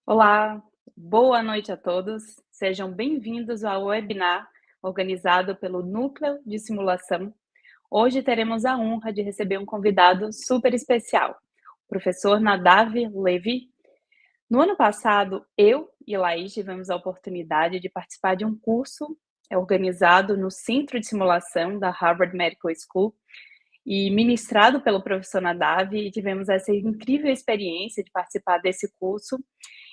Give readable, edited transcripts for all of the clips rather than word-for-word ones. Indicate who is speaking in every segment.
Speaker 1: Olá, boa noite a todos. Sejam bem-vindos ao webinar organizado pelo Núcleo de Simulação. Hoje teremos a honra de receber um convidado super especial, o professor Neville. No ano passado, eu e Lais tivemos a oportunidade de participar de um curso organizado no Centro de Simulação da Harvard Medical School e ministrado pelo professor Neville, e tivemos essa incrível experiência de participar desse curso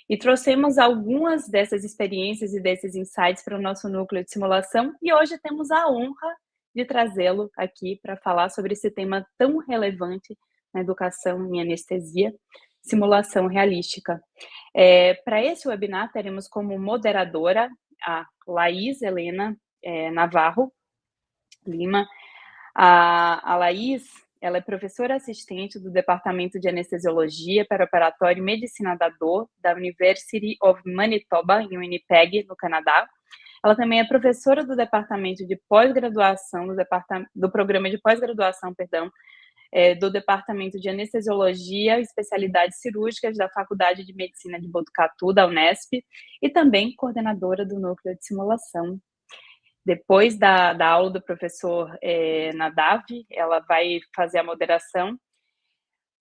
Speaker 1: e trouxemos algumas dessas experiências e desses insights para o nosso núcleo de simulação, e hoje temos a honra de trazê-lo aqui para falar sobre esse tema tão relevante na educação em anestesia, simulação realística. Para esse webinar, teremos como moderadora a Lais, Helena, Navarro, Lima. A Lais, ela é professora assistente do Departamento de Anestesiologia, Perioperatório e Medicina da Dor da University of Manitoba, em Winnipeg, no Canadá. Ela também é professora do Departamento de Pós-Graduação, do Programa de Pós-Graduação, do Departamento de Anestesiologia e Especialidades Cirúrgicas da Faculdade de Medicina de Botucatu, da Unesp, e também coordenadora do Núcleo de Simulação. Depois da aula do professor Neville, ela vai fazer a moderação.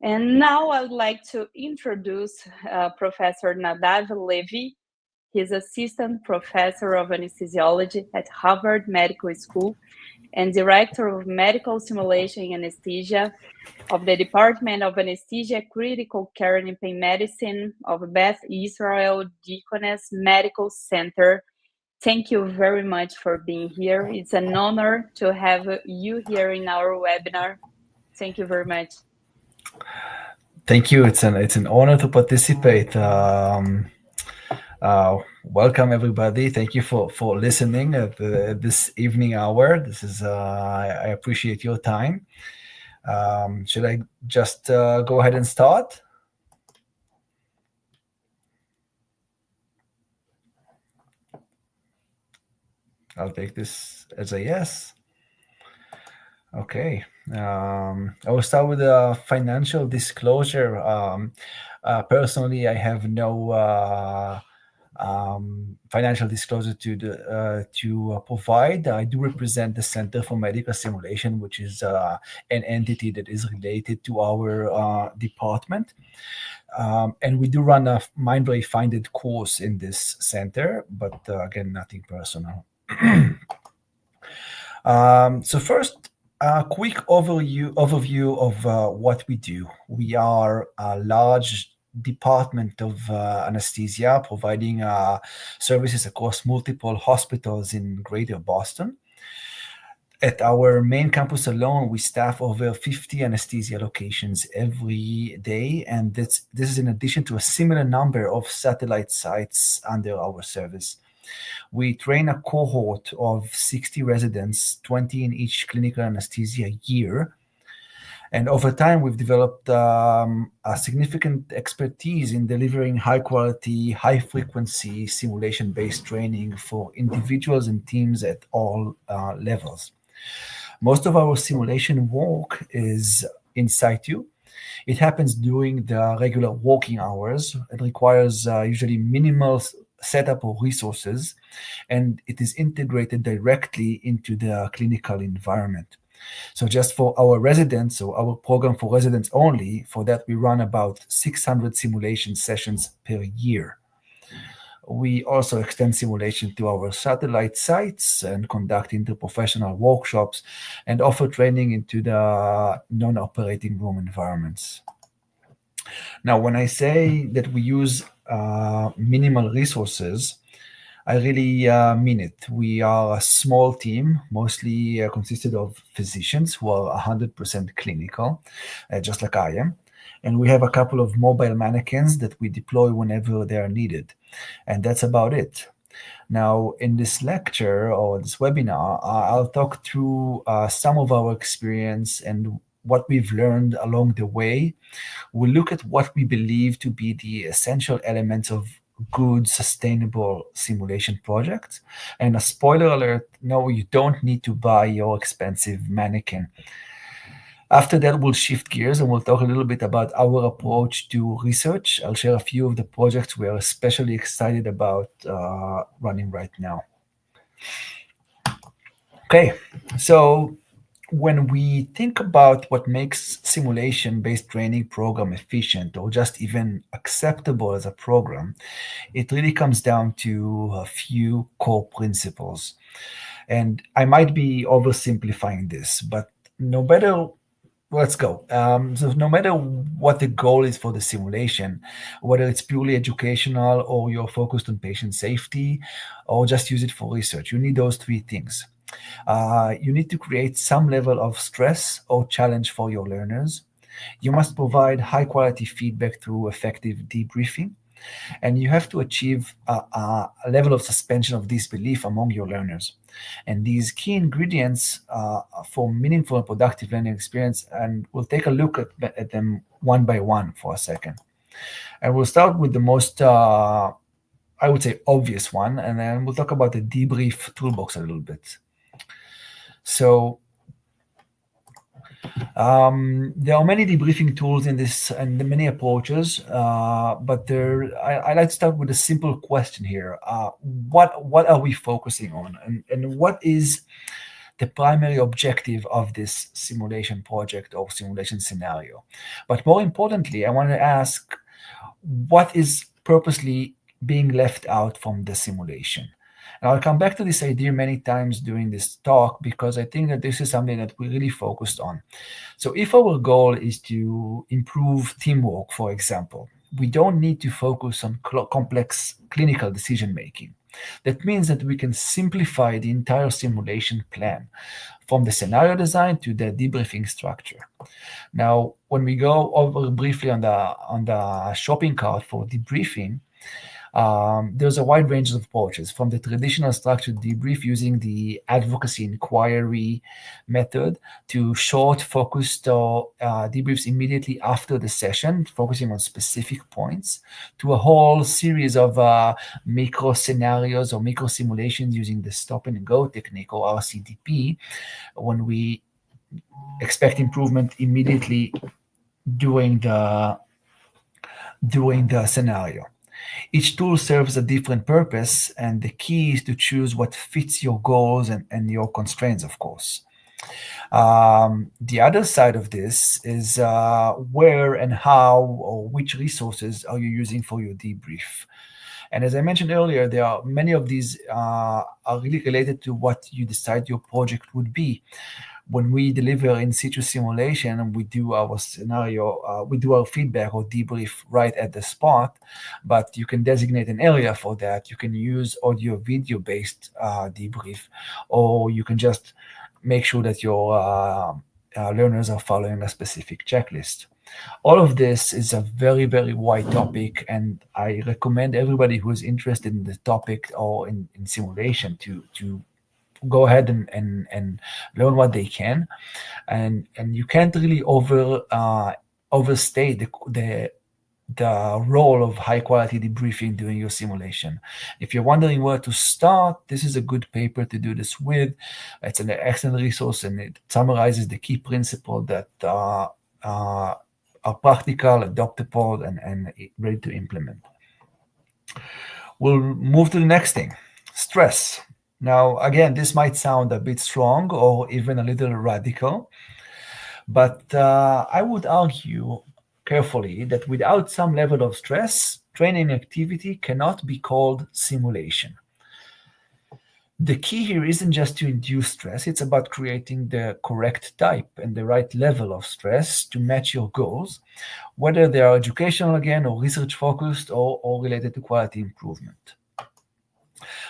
Speaker 1: And now I would like to introduce Professor Neville. He's Assistant Professor of Anesthesiology at Harvard Medical School and Director of Medical Simulation and Anesthesia of the Department of Anesthesia, Critical Care and Pain Medicine of Beth Israel Deaconess Medical Center. Thank you very much for being here. It's an honor to have you here in our webinar. Thank you very much.
Speaker 2: Thank you. It's an honor to participate. Welcome everybody. Thank you for listening at this evening hour. This is I appreciate your time. Should I just go ahead and start? I'll take this as a yes. Okay. I will start with a financial disclosure. Personally, I have no financial disclosure to provide. I do represent the Center for Medical Simulation, which is an entity that is related to our department. And we do run a Mindray funded course in this center, but again, nothing personal. So first, a quick overview of what we do. We are a large department of anesthesia, providing services across multiple hospitals in Greater Boston. At our main campus alone, we staff over 50 anesthesia locations every day, and this is in addition to a similar number of satellite sites under our service. We train a cohort of 60 residents, 20 in each clinical anesthesia year. And over time, we've developed a significant expertise in delivering high-quality, high-frequency simulation-based training for individuals and teams at all levels. Most of our simulation work is in situ. It happens during the regular working hours. It requires usually minimal setup of resources, and it is integrated directly into the clinical environment. So just for our residents, so our program for residents only, for that we run about 600 simulation sessions per year. We also extend simulation to our satellite sites and conduct interprofessional workshops and offer training into the non-operating room environments. Now, when I say that we use minimal resources, I really mean it. We are a small team, mostly consisted of physicians who are 100% clinical, just like I am. And we have a couple of mobile mannequins that we deploy whenever they are needed. And that's about it. Now, in this lecture or this webinar, I'll talk through some of our experience and what we've learned along the way. We'll look at what we believe to be the essential elements of good, sustainable simulation projects. And a spoiler alert, no, you don't need to buy your expensive mannequin. After that, we'll shift gears and we'll talk a little bit about our approach to research. I'll share a few of the projects we are especially excited about running right now. Okay, so when we think about what makes simulation-based training program efficient or just even acceptable as a program, it really comes down to a few core principles. And I might be oversimplifying this, but let's go. So no matter what the goal is for the simulation, whether it's purely educational or you're focused on patient safety or just use it for research, you need those three things. You need to create some level of stress or challenge for your learners. You must provide high quality feedback through effective debriefing. And you have to achieve a level of suspension of disbelief among your learners. And these key ingredients for meaningful and productive learning experience, and we'll take a look at them one by one for a second. And we'll start with the most, I would say, obvious one, and then we'll talk about the debrief toolbox a little bit. So there are many debriefing tools in this and many approaches, but I like to start with a simple question here. What are we focusing on, and what is the primary objective of this simulation project or simulation scenario? But more importantly, I want to ask, what is purposely being left out from the simulation? And I'll come back to this idea many times during this talk because I think that this is something that we really focused on. So if our goal is to improve teamwork, for example, we don't need to focus on complex clinical decision-making. That means that we can simplify the entire simulation plan from the scenario design to the debriefing structure. Now, when we go over briefly on the shopping cart for debriefing, there's a wide range of approaches, from the traditional structured debrief using the advocacy inquiry method to short, focused debriefs immediately after the session, focusing on specific points, to a whole series of micro scenarios or micro simulations using the stop and go technique or RCDP, when we expect improvement immediately during the scenario. Each tool serves a different purpose, and the key is to choose what fits your goals and your constraints, of course. The other side of this is where and how or which resources are you using for your debrief. And as I mentioned earlier, there are many of these are really related to what you decide your project would be. When we deliver in situ simulation and we do our scenario, we do our feedback or debrief right at the spot, but you can designate an area for that. You can use audio video based debrief, or you can just make sure that your learners are following a specific checklist. All of this is a very, very wide topic, and I recommend everybody who is interested in the topic or in simulation to go ahead and learn what they can, and you can't really overstate the role of high quality debriefing during your simulation. If you're wondering where to start, this is a good paper to do this with. It's an excellent resource, and it summarizes the key principles that are practical, adoptable, and ready to implement. We'll move to the next thing, stress. Now, again, this might sound a bit strong or even a little radical, but I would argue carefully that without some level of stress, training activity cannot be called simulation. The key here isn't just to induce stress, it's about creating the correct type and the right level of stress to match your goals, whether they are educational again or research focused or related to quality improvement.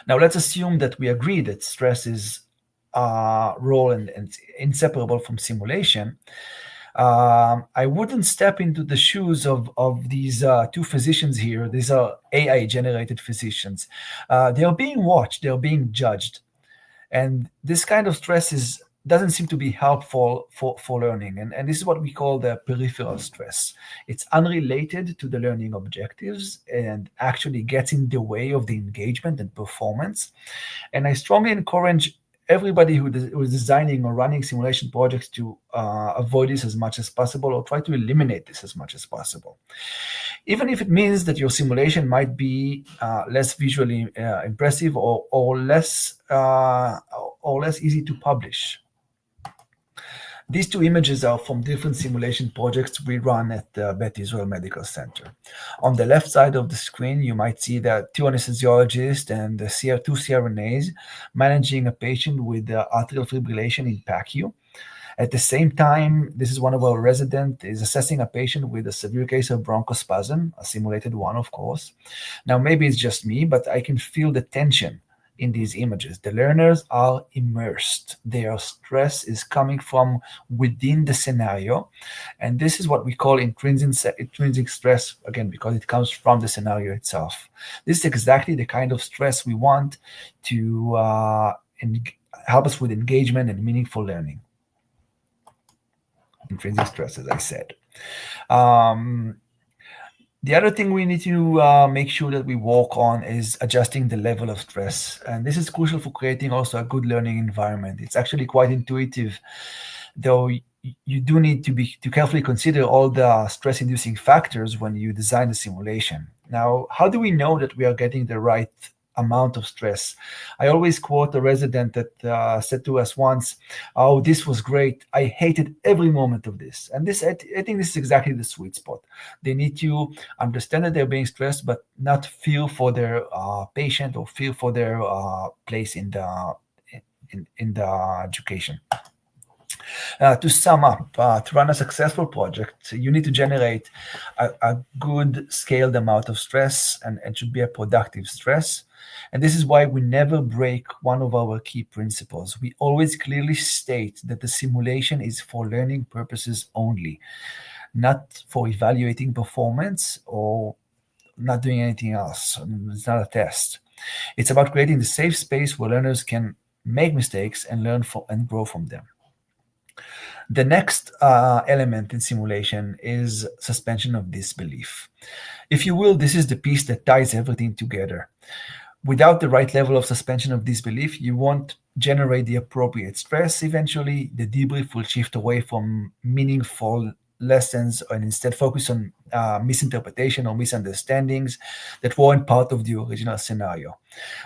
Speaker 2: Now, let's assume that we agree that stress is a role and inseparable from simulation. I wouldn't step into the shoes of these two physicians here. These are AI-generated physicians. They are being watched. They are being judged. And this kind of stress doesn't seem to be helpful for learning. And this is what we call the peripheral stress. It's unrelated to the learning objectives and actually gets in the way of the engagement and performance. And I strongly encourage everybody who is designing or running simulation projects to avoid this as much as possible, or try to eliminate this as much as possible. Even if it means that your simulation might be less visually impressive or less easy to publish. These two images are from different simulation projects we run at the Beth Israel Medical Center. On the left side of the screen, you might see the two anesthesiologists and the two CRNAs managing a patient with atrial fibrillation in PACU. At the same time, this is one of our residents is assessing a patient with a severe case of bronchospasm, a simulated one, of course. Now, maybe it's just me, but I can feel the tension in these images. The learners are immersed. Their stress is coming from within the scenario. And this is what we call intrinsic stress, again, because it comes from the scenario itself. This is exactly the kind of stress we want to help us with engagement and meaningful learning. Intrinsic stress, as I said. The other thing we need to make sure that we work on is adjusting the level of stress. And this is crucial for creating also a good learning environment. It's actually quite intuitive, though you do need to carefully consider all the stress-inducing factors when you design the simulation. Now, how do we know that we are getting the right amount of stress? I always quote a resident that said to us once, "Oh, this was great. I hated every moment of this." And this, I think this is exactly the sweet spot. They need to understand that they're being stressed, but not feel for their patient or feel for their place in the education. To sum up, to run a successful project, you need to generate a good scaled amount of stress, and it should be a productive stress. And this is why we never break one of our key principles. We always clearly state that the simulation is for learning purposes only, not for evaluating performance or not doing anything else. It's not a test. It's about creating the safe space where learners can make mistakes and learn and grow from them. The next element in simulation is suspension of disbelief. If you will, this is the piece that ties everything together. Without the right level of suspension of disbelief, you won't generate the appropriate stress. Eventually, the debrief will shift away from meaningful lessons and instead focus on misinterpretation or misunderstandings that weren't part of the original scenario.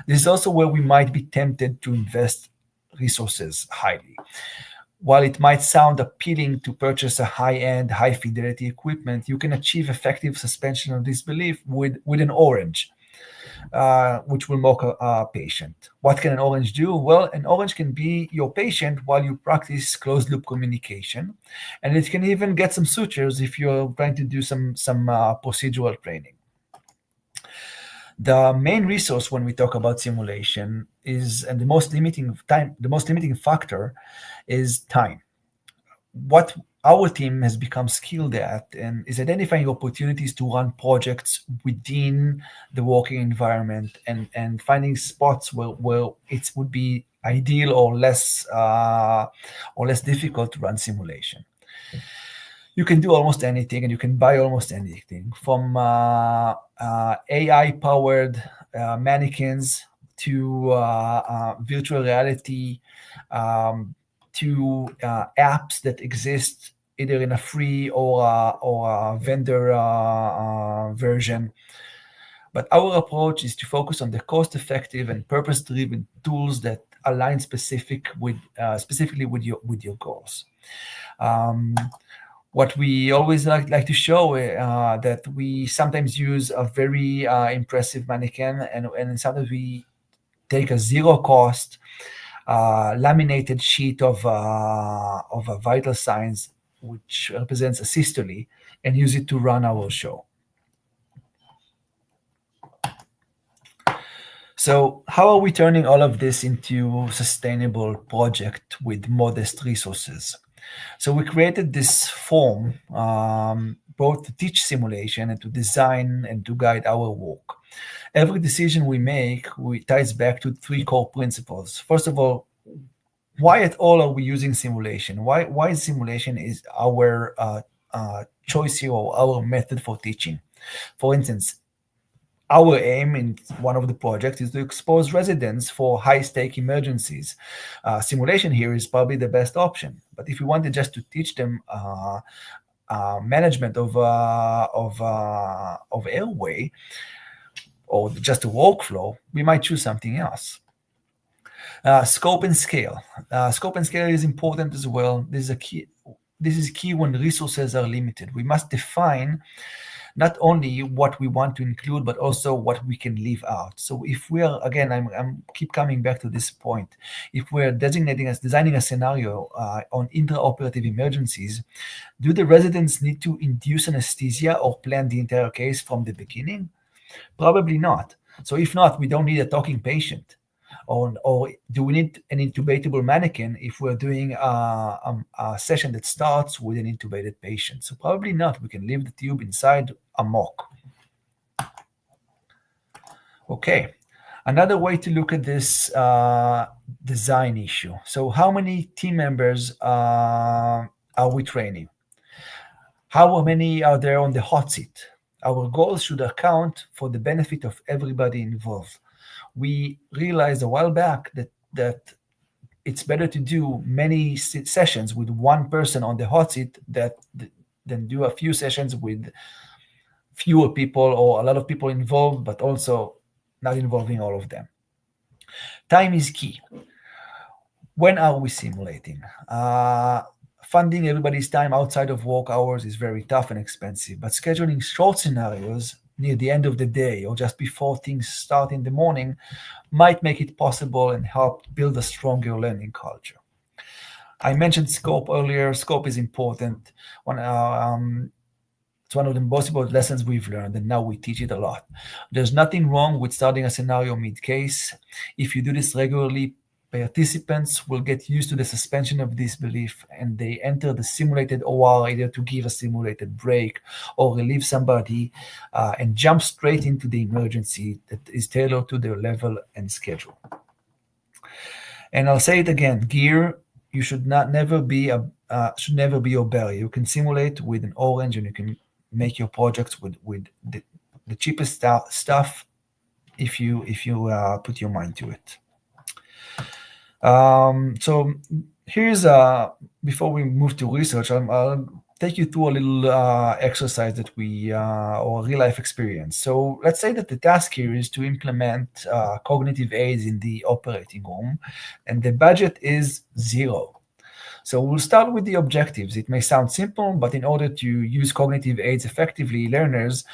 Speaker 2: This is also where we might be tempted to invest resources highly. While it might sound appealing to purchase a high-end, high-fidelity equipment, you can achieve effective suspension of disbelief with an orange, which will mock a patient. What can an orange do? Well, an orange can be your patient while you practice closed-loop communication, and it can even get some sutures if you're trying to do some procedural training. The main resource when we talk about simulation is, and the most limiting factor is time. What our team has become skilled at and is identifying opportunities to run projects within the working environment and finding spots where it would be ideal or less difficult to run simulation. You can do almost anything and you can buy almost anything, from AI-powered mannequins to virtual reality, to apps that exist either in a free or a vendor version. But our approach is to focus on the cost-effective and purpose-driven tools that align specifically with your goals. What we always like to show that we sometimes use a very impressive mannequin, and sometimes we take a zero-cost laminated sheet of a vital signs, which represents a systole, and use it to run our show. So how are we turning all of this into a sustainable project with modest resources? So we created this form both to teach simulation and to design and to guide our work. Every decision we make ties back to three core principles. First of all, why at all are we using simulation? Why simulation is our choice here or our method for teaching? For instance, our aim in one of the projects is to expose residents for high-stake emergencies. Simulation here is probably the best option, but if we wanted just to teach them management of airway or just a workflow, we might choose something else. Scope and scale. Scope and scale is important as well. This is key when resources are limited. We must define not only what we want to include, but also what we can leave out. So if we are, again, I'm keep coming back to this point. If we're designing a scenario on intraoperative emergencies, do the residents need to induce anesthesia or plan the entire case from the beginning? Probably not. So if not, we don't need a talking patient. Or do we need an intubatable mannequin if we're doing a session that starts with an intubated patient? So probably not. We can leave the tube inside a mock. Okay, another way to look at this design issue. So how many team members are we training? How many are there on the hot seat? Our goals should account for the benefit of everybody involved. We realized a while back that it's better to do many sessions with one person on the hot seat than do a few sessions with fewer people or a lot of people involved, but also not involving all of them. Time is key. When are we simulating? Funding everybody's time outside of work hours is very tough and expensive, but scheduling short scenarios near the end of the day or just before things start in the morning might make it possible and help build a stronger learning culture. I mentioned scope earlier. Scope is important. It's one of the most important lessons we've learned, and now we teach it a lot. There's nothing wrong with starting a scenario mid-case. If you do this regularly, participants will get used to the suspension of disbelief, and they enter the simulated OR either to give a simulated break or relieve somebody and jump straight into the emergency that is tailored to their level and schedule. And I'll say it again, gear, you should never be your barrier. You can simulate with an orange, and you can make your projects with the cheapest stuff if you put your mind to it. So here's before we move to research, I'll take you through a little exercise that or real life experience. So let's say that the task here is to implement cognitive aids in the operating room, and the budget is 0. So we'll start with the objectives. It may sound simple, but in order to use cognitive aids effectively, learners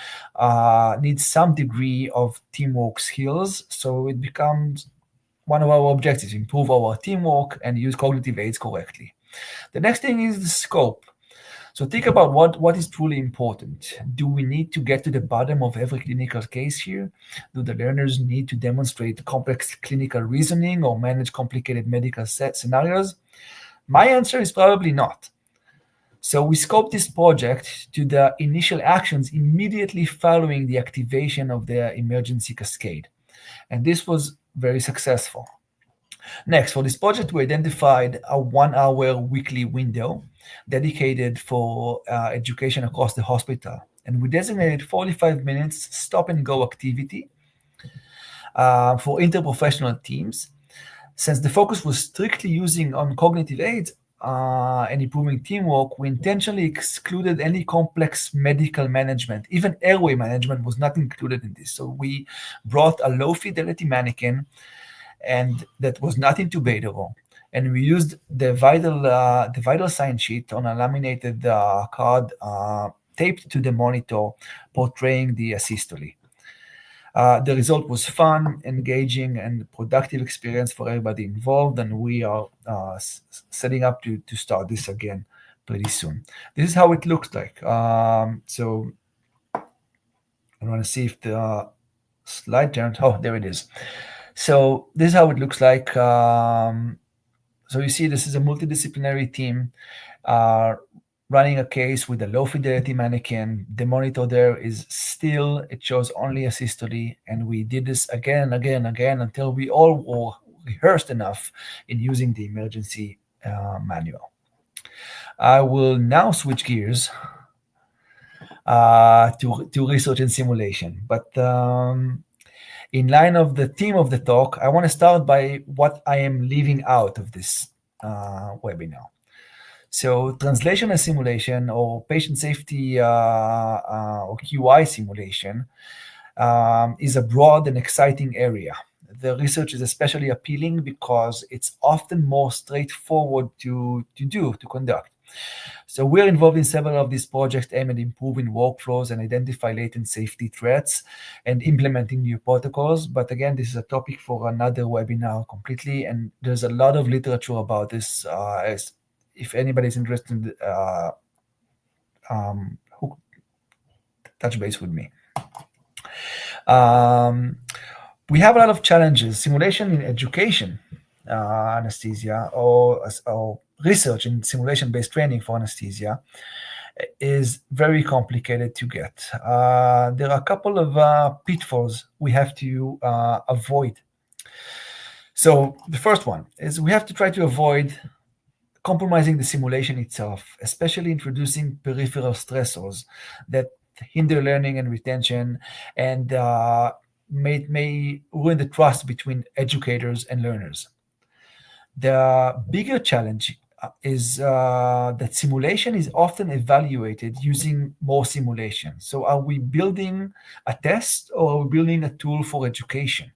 Speaker 2: need some degree of teamwork skills. So it becomes one of our objectives, improve our teamwork and use cognitive aids correctly. The next thing is the scope. So think about what is truly important. Do we need to get to the bottom of every clinical case here? Do the learners need to demonstrate complex clinical reasoning or manage complicated medical scenarios? My answer is probably not. So we scoped this project to the initial actions immediately following the activation of the emergency cascade. And this was very successful. Next, for this project, we identified a 1-hour weekly window dedicated for education across the hospital. And we designated 45 minutes stop-and-go activity for interprofessional teams. Since the focus was strictly using on cognitive aids and improving teamwork, we intentionally excluded any complex medical management. Even airway management was not included in this. So we brought a low-fidelity mannequin, and that was not intubatable. And we used the vital sign sheet on a laminated card taped to the monitor, portraying the asystole. The result was fun, engaging, and productive experience for everybody involved, and we are setting up to start this again pretty soon. This is how it looks like. So I want to see if the slide turned. Oh, there it is. So this is how it looks like. So you see, this is a multidisciplinary team running a case with a low-fidelity mannequin. The monitor there is still, it shows only asystole, and we did this again and again and again until we all were rehearsed enough in using the emergency manual. I will now switch gears to research and simulation. But in line of the theme of the talk, I want to start by what I am leaving out of this webinar. So translation and simulation, or patient safety or QI simulation, is a broad and exciting area. The research is especially appealing because it's often more straightforward to conduct. So we're involved in several of these projects aimed at improving workflows and identify latent safety threats and implementing new protocols. But again, this is a topic for another webinar completely, and there's a lot of literature about this. If anybody's interested, who touch base with me. We have a lot of challenges. Simulation in education, anesthesia, or research in simulation-based training for anesthesia is very complicated to get. There are a couple of pitfalls we have to avoid. So the first one is we have to try to avoid compromising the simulation itself, especially introducing peripheral stressors that hinder learning and retention, and may ruin the trust between educators and learners. The bigger challenge is that simulation is often evaluated using more simulation. So are we building a test, or are we building a tool for education?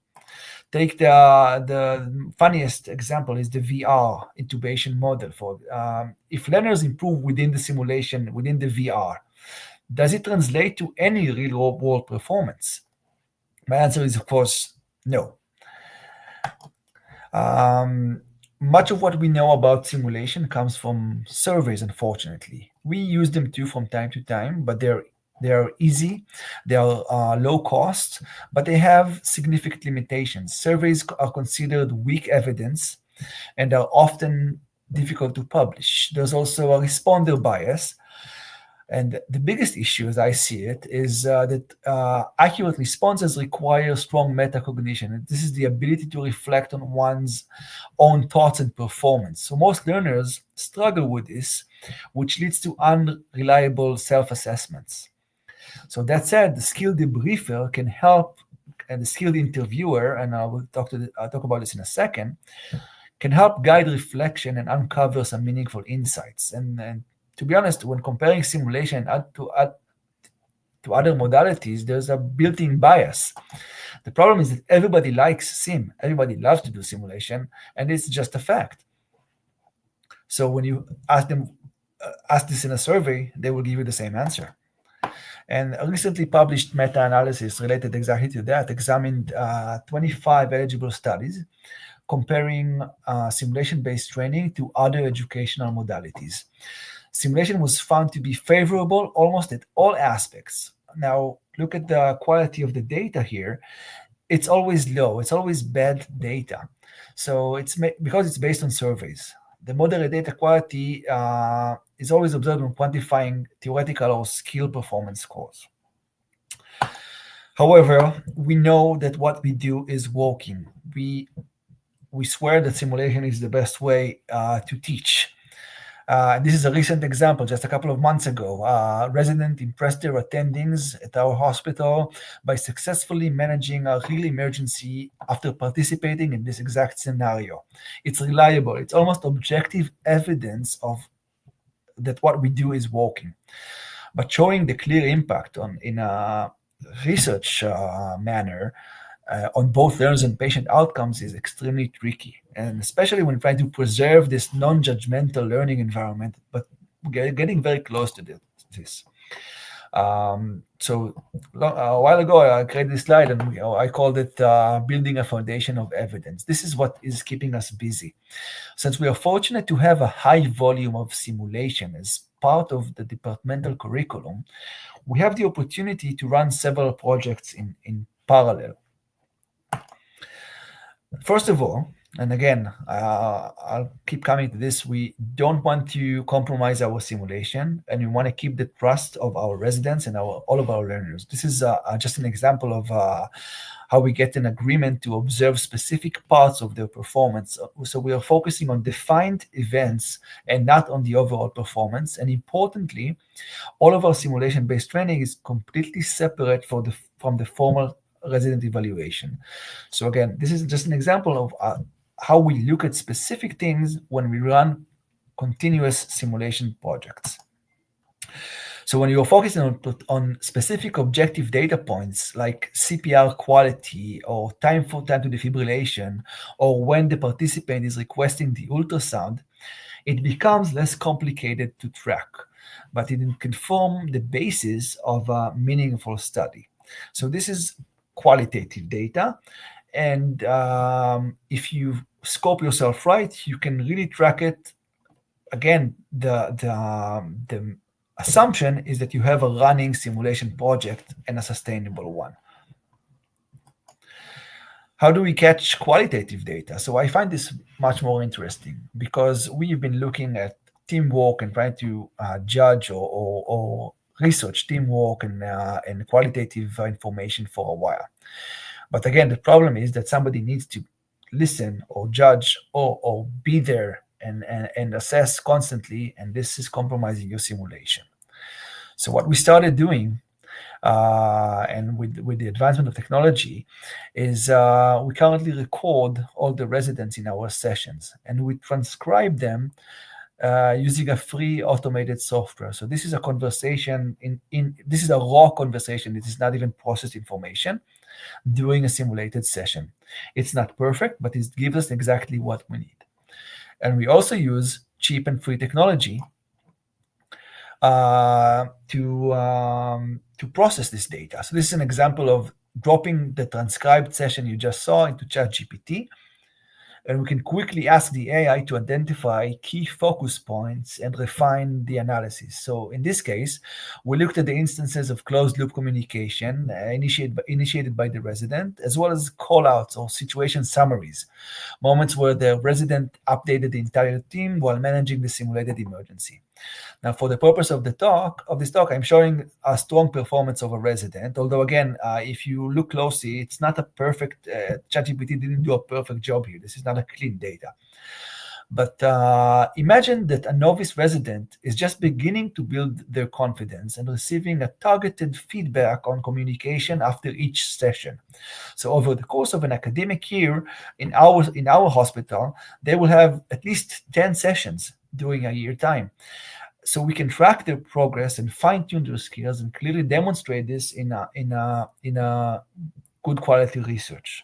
Speaker 2: Take the funniest example is the VR intubation model. For if learners improve within the simulation, within the VR, does it translate to any real world performance? My answer is, of course, no. Much of what we know about simulation comes from surveys, unfortunately. We use them too from time to time, but they are easy, they are low cost, but they have significant limitations. Surveys are considered weak evidence and are often difficult to publish. There's also a responder bias. And the biggest issue, as I see it, is that accurate responses require strong metacognition. And this is the ability to reflect on one's own thoughts and performance. So most learners struggle with this, which leads to unreliable self-assessments. So that said, the skilled debriefer can help, and the skilled interviewer, and I will talk about this in a second, can help guide reflection and uncover some meaningful insights. And to be honest, when comparing simulation to other modalities, there's a built-in bias. The problem is that everybody likes sim. Everybody loves to do simulation, and it's just a fact. So when you ask this in a survey, they will give you the same answer. And a recently published meta-analysis related exactly to that examined 25 eligible studies comparing simulation-based training to other educational modalities. Simulation was found to be favorable almost at all aspects. Now, look at the quality of the data here. It's always low. It's always bad data. So it's because it's based on surveys. The moderate data quality is always observed when quantifying theoretical or skill performance scores. However, we know that what we do is working. We swear that simulation is the best way to teach. This is a recent example. Just a couple of months ago, a resident impressed their attendings at our hospital by successfully managing a real emergency after participating in this exact scenario. It's reliable. It's almost objective evidence of that what we do is working. But showing the clear impact in a research manner on both learners and patient outcomes is extremely tricky, and especially when trying to preserve this non-judgmental learning environment, but getting very close to this. So a while ago, I created this slide, and I called it building a foundation of evidence. This is what is keeping us busy. Since we are fortunate to have a high volume of simulation as part of the departmental curriculum, we have the opportunity to run several projects in parallel. First of all, And again, I'll keep coming to this. We don't want to compromise our simulation, and we want to keep the trust of our residents and all of our learners. This is just an example of how we get an agreement to observe specific parts of their performance. So we are focusing on defined events and not on the overall performance. And importantly, all of our simulation-based training is completely separate from the formal resident evaluation. So again, this is just an example of how we look at specific things when we run continuous simulation projects. So when you're focusing on specific objective data points like CPR quality or time to defibrillation, or when the participant is requesting the ultrasound, it becomes less complicated to track, but it can form the basis of a meaningful study. So this is qualitative data. And if you scope yourself right, you can really track it. Again, the assumption is that you have a running simulation project and a sustainable one. How do we catch qualitative data? So I find this much more interesting because we've been looking at teamwork and trying to judge or research teamwork and qualitative information for a while. But again, the problem is that somebody needs to listen or judge or be there and assess constantly, and this is compromising your simulation. So what we started doing, and with the advancement of technology, is we currently record all the residents in our sessions, and we transcribe them using a free automated software. So this is a conversation this is a raw conversation. It is not even processed information during a simulated session. It's not perfect, but it gives us exactly what we need. And we also use cheap and free technology to process this data. So this is an example of dropping the transcribed session you just saw into ChatGPT, and we can quickly ask the AI to identify key focus points and refine the analysis. So in this case, we looked at the instances of closed-loop communication initiated by the resident, as well as call-outs or situation summaries, moments where the resident updated the entire team while managing the simulated emergency. Now, for the purpose of this talk, I'm showing a strong performance of a resident. Although, again, if you look closely, it's not a perfect. ChatGPT didn't do a perfect job here. This is not a clean data. But imagine that a novice resident is just beginning to build their confidence and receiving a targeted feedback on communication after each session. So over the course of an academic year in our hospital, they will have at least 10 sessions during a year time. So we can track their progress and fine-tune their skills and clearly demonstrate this in a good quality research.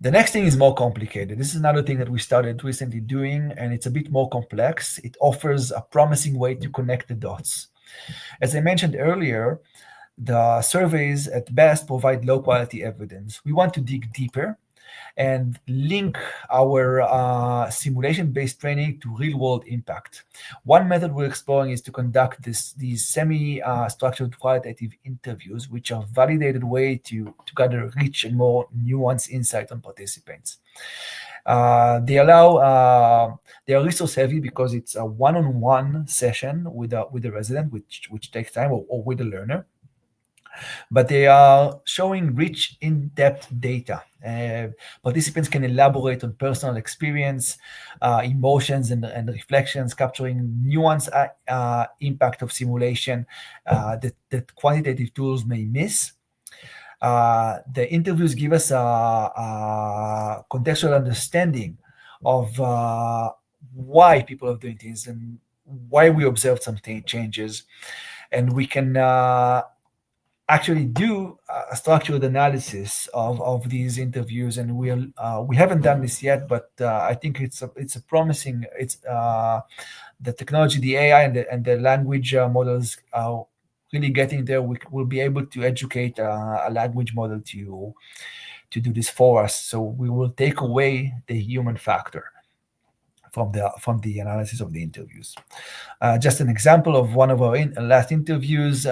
Speaker 2: The next thing is more complicated. This is another thing that we started recently doing, and it's a bit more complex. It offers a promising way to connect the dots. As I mentioned earlier, the surveys at best provide low quality evidence. We want to dig deeper and link our simulation-based training to real-world impact. One method we're exploring is to conduct these semi-structured qualitative interviews, which are a validated way to gather rich and more nuanced insight on participants. They are resource-heavy because it's a one-on-one session with the resident, which takes time, or with the learner. But they are showing rich, in-depth data. Participants can elaborate on personal experience, emotions, and reflections, capturing nuanced impact of simulation that quantitative tools may miss. The interviews give us a contextual understanding of why people are doing things and why we observed some changes. And we can actually do a structured analysis of these interviews, and we haven't done this yet, but I think it's a promising. It's the technology, the AI, and the language models are really getting there. We'll be able to educate a language model to do this for us. So we will take away the human factor. from the analysis of the interviews. Just an example of one of our last interviews.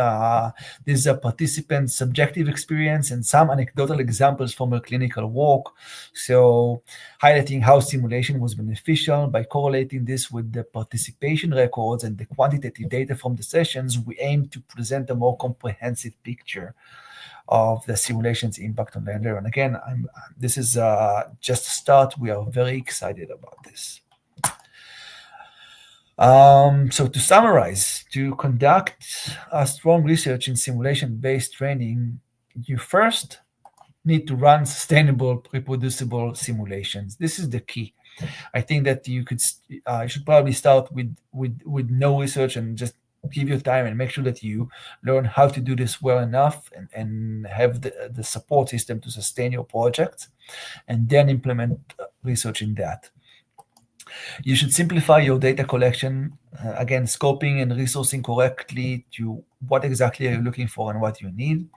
Speaker 2: This is a participant's subjective experience and some anecdotal examples from her clinical work. So highlighting how simulation was beneficial by correlating this with the participation records and the quantitative data from the sessions, we aim to present a more comprehensive picture of the simulation's impact on learner. And again, this is just a start. We are very excited about this. So to summarize, to conduct a strong research in simulation-based training, you first need to run sustainable, reproducible simulations. This is the key. I think that you should probably start with no research and just give your time and make sure that you learn how to do this well enough and have the support system to sustain your project, and then implement research in that. You should simplify your data collection, again, scoping and resourcing correctly to what exactly are you looking for and what you need,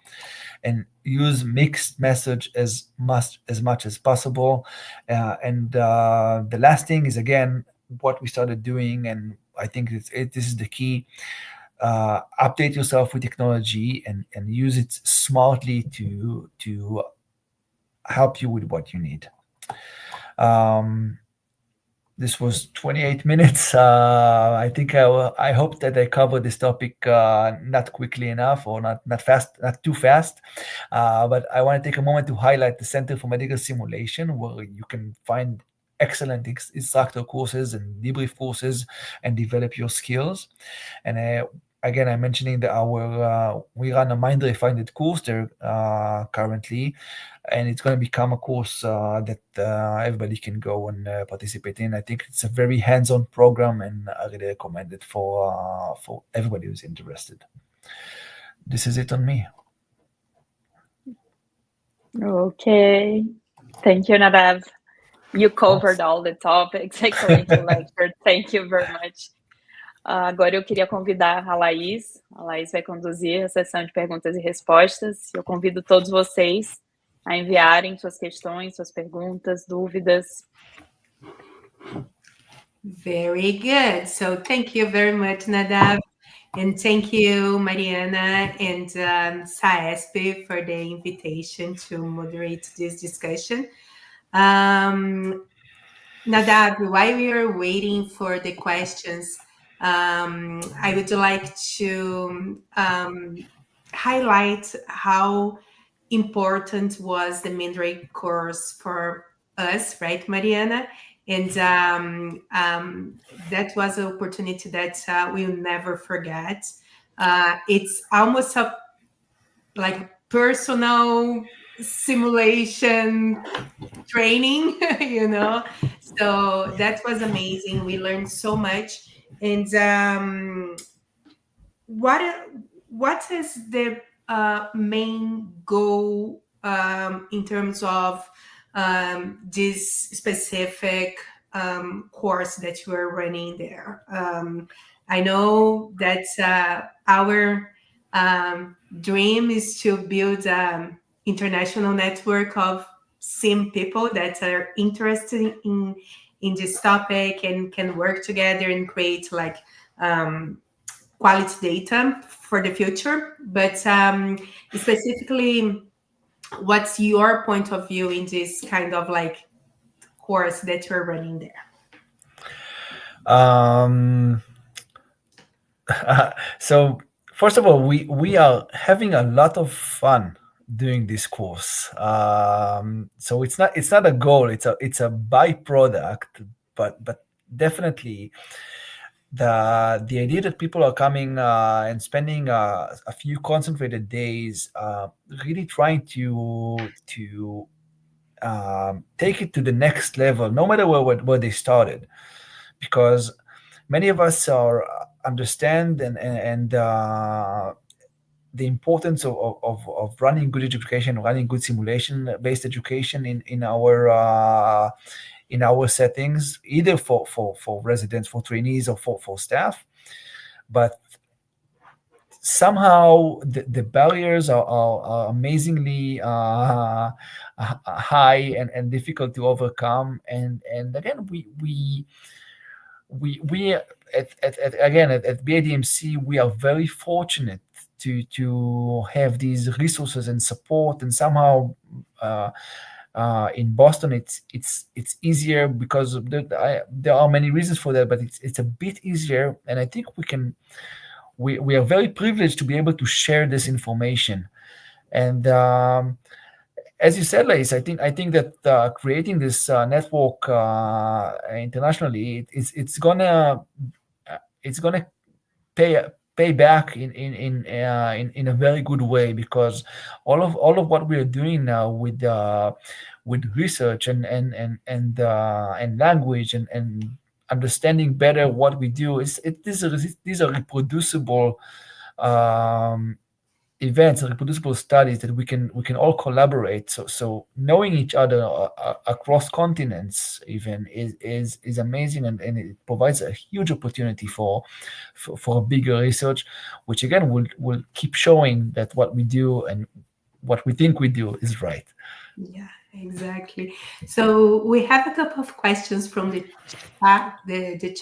Speaker 2: and use mixed message as much as possible. And the last thing is, again, what we started doing, and I think this is the key. Update yourself with technology and use it smartly to help you with what you need. This was 28 minutes. I think I hope that I covered this topic not quickly enough or not too fast. But I want to take a moment to highlight the Center for Medical Simulation, where you can find excellent instructor courses and debrief courses and develop your skills. And again, I'm mentioning that we run a Mind Refined course there currently, and it's going to become a course that everybody can go and participate in. I think it's a very hands-on program, and I really recommend it for everybody who's interested. This is it on me.
Speaker 1: Okay, thank you, Nadav. You covered all the topics. Excelente lecture. Thank you very much. Agora eu queria convidar a Lais. A Lais vai conduzir a sessão de perguntas e respostas. Eu convido todos vocês a enviarem suas questões, suas perguntas, dúvidas.
Speaker 3: Very good. So thank you very much, Nadav. And thank you, Mariana and SAESP, for the invitation to moderate this discussion. Nadav, while we are waiting for the questions, I would like to highlight how important was the Mandarin course for us, right, Mariana? And that was an opportunity that we'll never forget. It's almost like personal simulation training, you know. So that was amazing. We learned so much. And what is the main goal in terms of this specific course that you are running there? I know that our dream is to build an international network of sim people that are interested in this topic and can work together and create like quality data for the future. But specifically, what's your point of view in this kind of like course that you're running there?
Speaker 2: So first of all, we are having a lot of fun doing this course. So it's not a goal, it's a byproduct, but definitely the idea that people are coming and spending a few concentrated days really trying to take it to the next level, no matter where they started, because many of us understand and the importance of running good education, running good simulation-based education in our settings, either for residents, for trainees, or for staff. But somehow the barriers are amazingly high and difficult to overcome. And again, we we at BADMC, we are very fortunate to have these resources and support, and somehow in Boston it's easier because there are many reasons for that, but it's a bit easier, and I think we are very privileged to be able to share this information. And as you said, Lais, I think that creating this network internationally, it's gonna pay back in a very good way, because all of what we are doing now with research and language and understanding better what we do these are reproducible events, reproducible studies that we can all collaborate. So knowing each other across continents even is amazing, and it provides a huge opportunity for bigger research, which again will keep showing that what we do and what we think we do is right.
Speaker 3: Yeah, exactly. So we have a couple of questions from the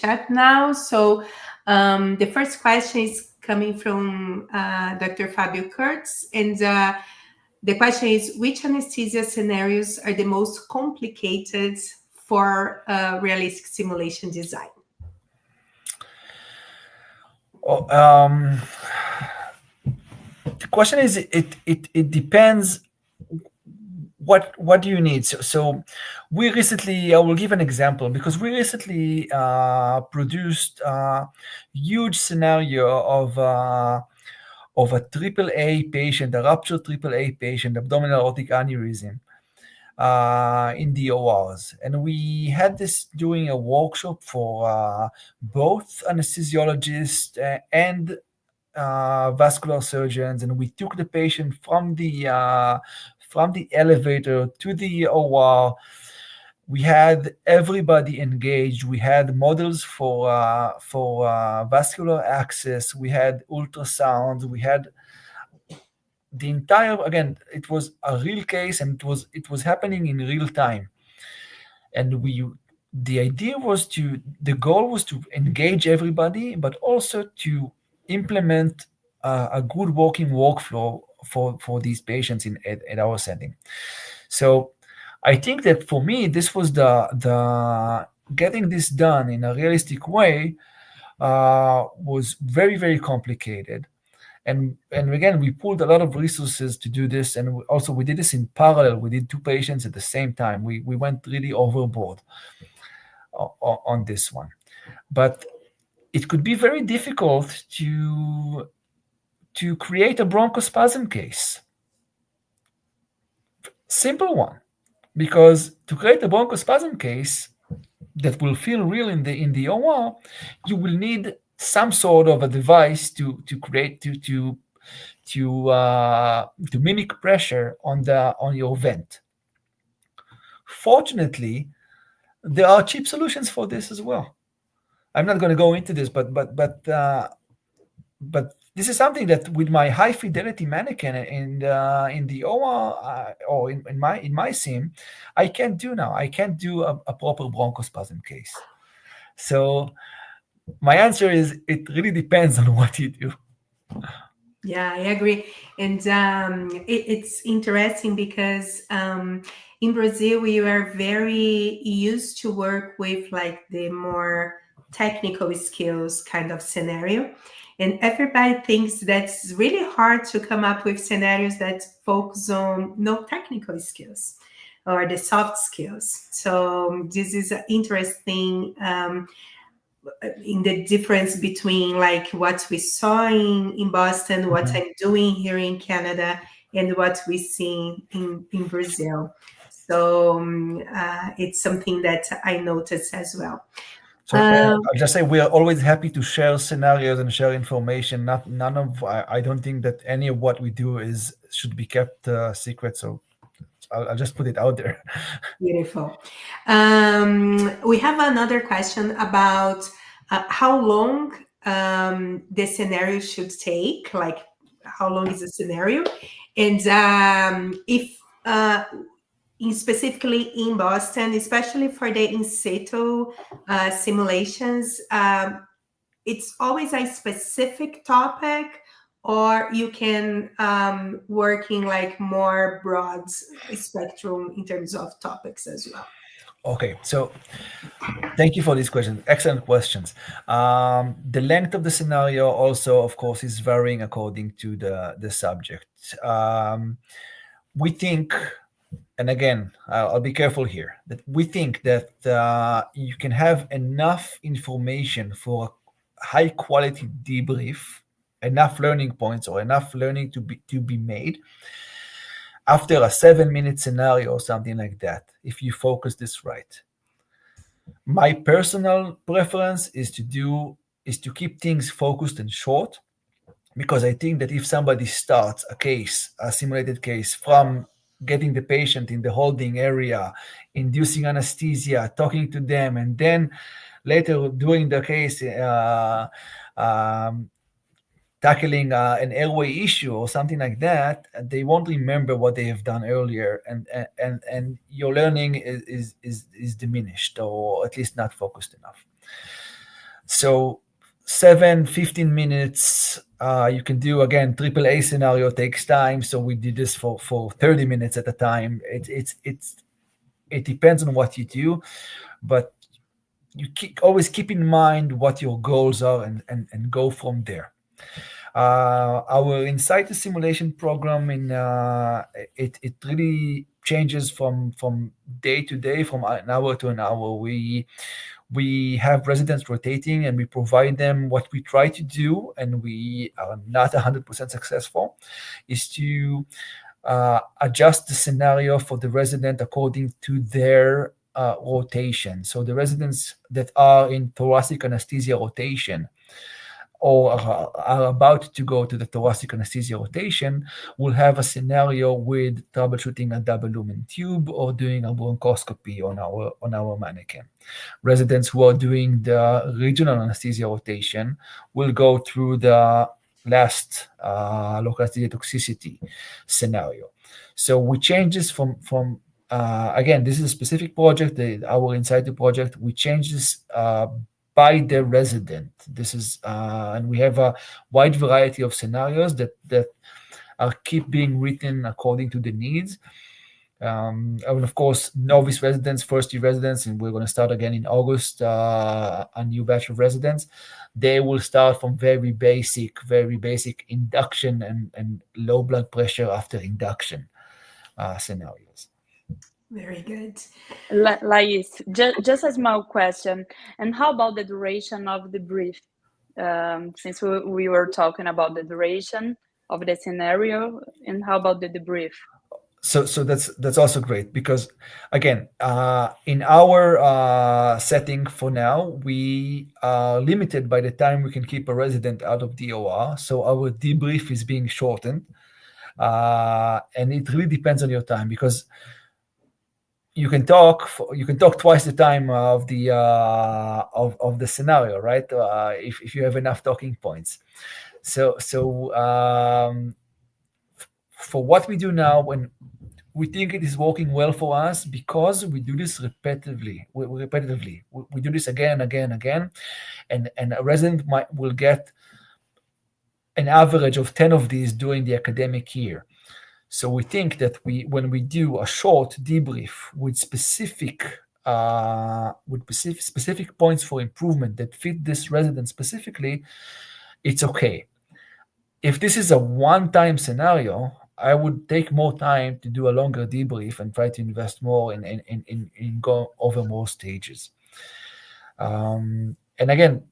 Speaker 3: chat now. So the first question is coming from Dr. Fabio Kurtz, and the question is, which anesthesia scenarios are the most complicated for realistic simulation design?
Speaker 2: The question is, it depends. What do you need? So we recently, I will give an example, because we recently produced a huge scenario of a AAA patient, a ruptured AAA patient, abdominal aortic aneurysm, in the ORs. And we had this during a workshop for both anesthesiologists and vascular surgeons, and we took the patient from the elevator to the OR. We had everybody engaged. We had models for vascular access. We had ultrasounds. We had the entire, again, it was a real case, and it was happening in real time. And the goal was to engage everybody, but also to implement a good working workflow for these patients at our setting. So I think that for me, this was the getting this done in a realistic way was very, very complicated. And again, we pulled a lot of resources to do this, and we did this in parallel. We did 2 patients at the same time. We went really overboard on this one. But it could be very difficult to create a bronchospasm case. Simple one. Because to create a bronchospasm case that will feel real in the OR, you will need some sort of a device to create to mimic pressure on your vent. Fortunately, there are cheap solutions for this as well. I'm not going to go into this, but this is something that with my high fidelity mannequin in the OR or in my sim, I can't do now. I can't do a proper bronchospasm case. So my answer is, it really depends on what you do.
Speaker 3: Yeah, I agree. And it's interesting because in Brazil, we are very used to work with like the more technical skills kind of scenario. And everybody thinks that's really hard to come up with scenarios that focus on no technical skills or the soft skills. So this is interesting in the difference between like what we saw in Boston, what I'm doing here in Canada, and what we see in Brazil. So it's something that I noticed as well.
Speaker 2: So I'll just say we are always happy to share scenarios and share information. I don't think that any of what we do should be kept secret. So I'll just put it out there.
Speaker 3: Beautiful. We have another question about how long the scenario should take. Like, how long is the scenario? And if specifically in Boston, especially for the in situ simulations, it's always a specific topic, or you can work in like more broad spectrum in terms of topics as well?
Speaker 2: Okay, so thank you for these questions. Excellent questions. The length of the scenario also, of course, is varying according to the subject. We think, and again, I'll be careful here, that we think that you can have enough information for a high quality debrief, enough learning points or enough learning to be made after a 7-minute scenario or something like that, if you focus this right. My personal preference is to keep things focused and short, because I think that if somebody starts a simulated case, from getting the patient in the holding area, inducing anesthesia, talking to them, and then later during the case tackling an airway issue or something like that, they won't remember what they have done earlier, and your learning is diminished, or at least not focused enough. So 15 minutes, you can do, again, AAA scenario takes time, so we did this for 30 minutes at a time. It depends on what you do, but you always keep in mind what your goals are and go from there. Our in situ simulation program, it really changes from day to day, from an hour to an hour. We have residents rotating, and we provide them. What we try to do, and we are not 100% successful, is to adjust the scenario for the resident according to their rotation. So the residents that are in thoracic anesthesia rotation, or are about to go to the thoracic anesthesia rotation, will have a scenario with troubleshooting a double lumen tube or doing a bronchoscopy on our mannequin. Residents who are doing the regional anesthesia rotation will go through the last local anesthesia toxicity scenario. So we change this from again, this is a specific project, our in situ project. We change this by the resident. This is, and we have a wide variety of scenarios that keep being written according to the needs. And of course, novice residents, first-year residents, and we're going to start again in August, a new batch of residents. They will start from very basic induction and low blood pressure after induction scenarios.
Speaker 3: Very good.
Speaker 1: Lais, just a small question. And how about the duration of the brief? Since we were talking about the duration of the scenario, and how about the debrief?
Speaker 2: So that's also great, because again, in our setting for now, we are limited by the time we can keep a resident out of the OR. So our debrief is being shortened, and it really depends on your time, because you can talk twice the time of the of the scenario, right? If you have enough talking points. So for what we do now, when we think it is working well for us, because we do this repetitively. We do this again, and a resident will get an average of 10 of these during the academic year. So we think that when we do a short debrief with specific points for improvement that fit this resident specifically, it's okay. If this is a one-time scenario, I would take more time to do a longer debrief and try to invest more in go over more stages. And again,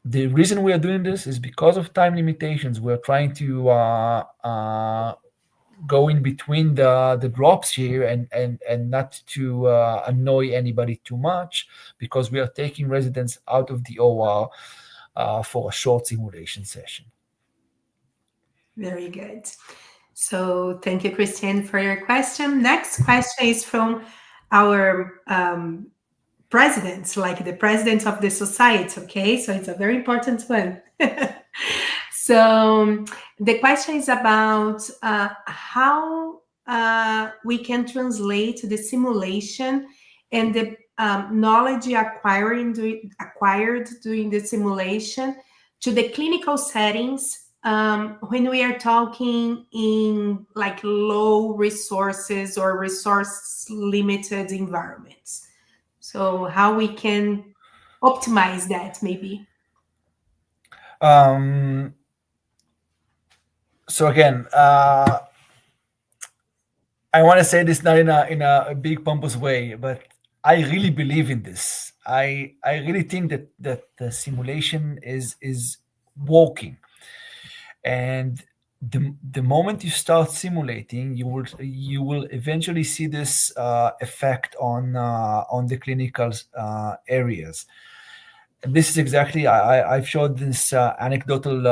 Speaker 2: the reason we are doing this is because of time limitations. We're trying to go in between the drops here and not to annoy anybody too much, because we are taking residents out of the OR for a short simulation session.
Speaker 3: Very good. So thank you, Christian, for your question. Next question is from our presidents, like the presidents of the society, okay? So it's a very important one. So the question is about how we can translate the simulation and the knowledge acquired during the simulation to the clinical settings when we are talking in like low resources or resource limited environments? So how we can optimize that, maybe?
Speaker 2: So again, I want to say this not in a big pompous way, but I really believe in this. I really think that the simulation is working, and the moment you start simulating, you will eventually see this effect on the clinical areas. And this is exactly I've showed this anecdotal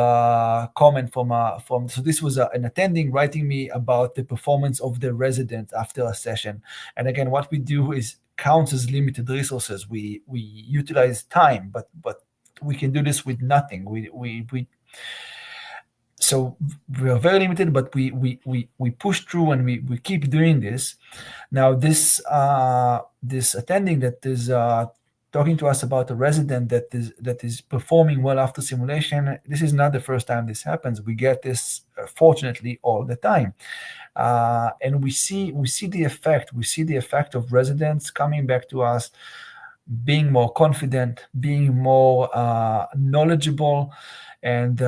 Speaker 2: comment from. So this was an attending writing me about the performance of the resident after a session. And again, what we do is counts as limited resources. We utilize time, but we can do this with nothing. So we are very limited, but we push through and we keep doing this. Now this attending that is talking to us about a resident that is performing well after simulation. This is not the first time this happens. We get this fortunately all the time, and we see the effect. We see the effect of residents coming back to us, being more confident, being more knowledgeable, and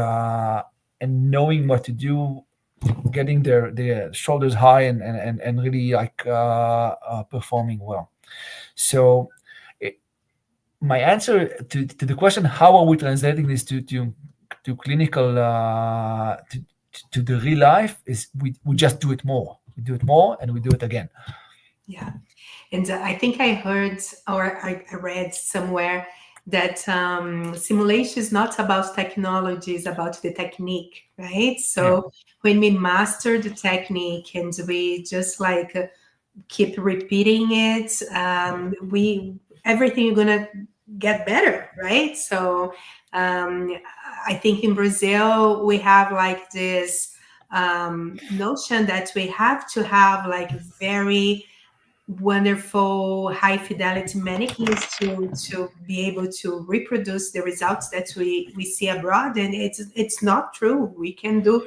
Speaker 2: knowing what to do, getting their shoulders high and really like performing well. So my answer to the question, how are we translating this to clinical to the real life, is we just do it more. We do it more and we do it again.
Speaker 3: Yeah. And I think I heard or I read somewhere that simulation is not about technology, it's about the technique, right? So when we master the technique and we just like keep repeating it, everything is gonna get better, right? So I think in Brazil we have like this notion that we have to have like very wonderful high fidelity mannequins to be able to reproduce the results that we see abroad, and it's not true. We can do